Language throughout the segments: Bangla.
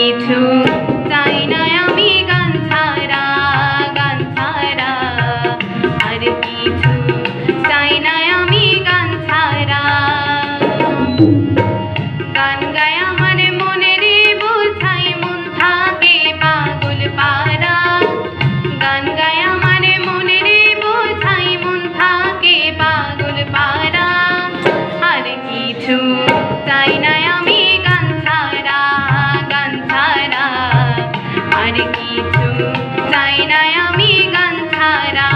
কিছু চাই না আমি গান ছাড়া, গান ছাড়া আর কিছু চাই না আমি গান ছাড়া। গান গায় আমার মনের বোঝাই মন থাকে পাগল পারা, গান গায় আমার মনের বোঝাই মন থাকে পাগল পারা। আর কিছু চাই না আমি গান ছাড়া, গান ছাড়া আর কিছু চাই না আমি গান ছাড়া।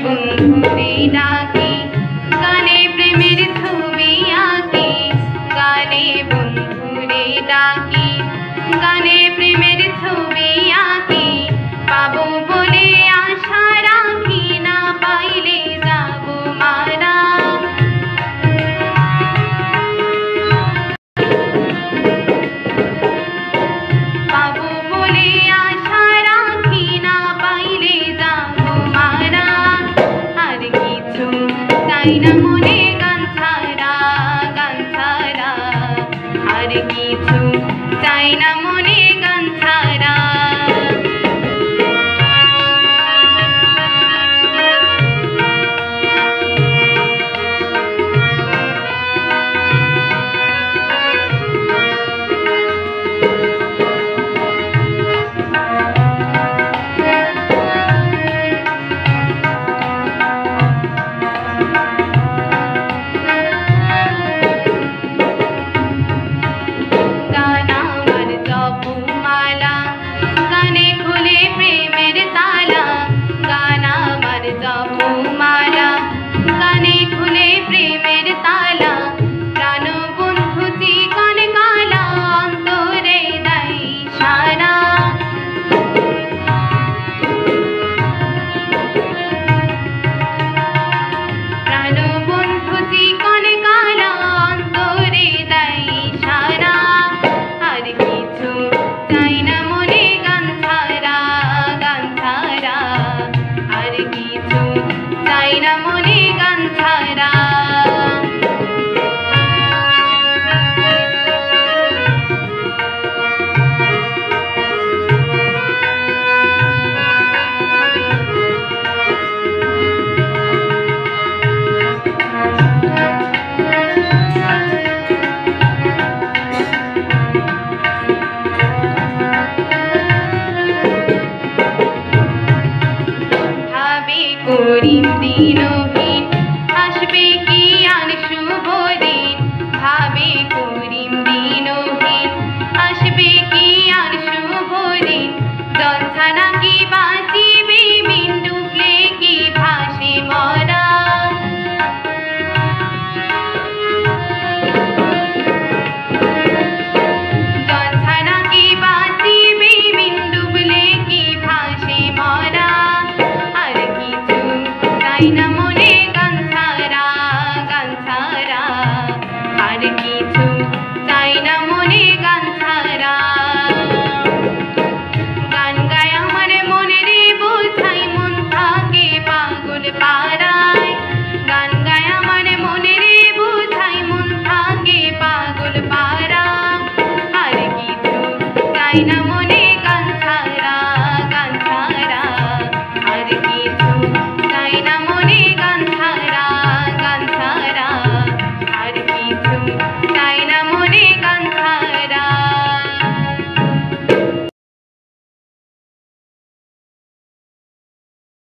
বন্ধুরে ডাকি গানে প্রেমের ছবি আঁকি, গানে বন্ধুরে ডাকি গানে প্রেমের ছবি আঁকি। পাবো বলে আশা রাখি না পাইলে যাবো মারা। পাবো বলে আশা রাখি না পাইলে যাবো মারা। চাই না মনে গান ছাড়া, গান ছাড়া আর কিছু চাই না মনে গান ছাড়া। করিম দিনহীন আসবে কি আর শুভ দিন, ভাবে করিম দিনহীন আসবে কি আর শুভ দিন। জল ছাড়া কি বাঁচিবে বিন ডুবলে কি ভাসে মরা। জল ছাড়া কি বাঁচিবে বিন ডুবলে কি ভাসে মরা। চাই না মনে গান ছাড়া, গান ছাড়া আর কিছু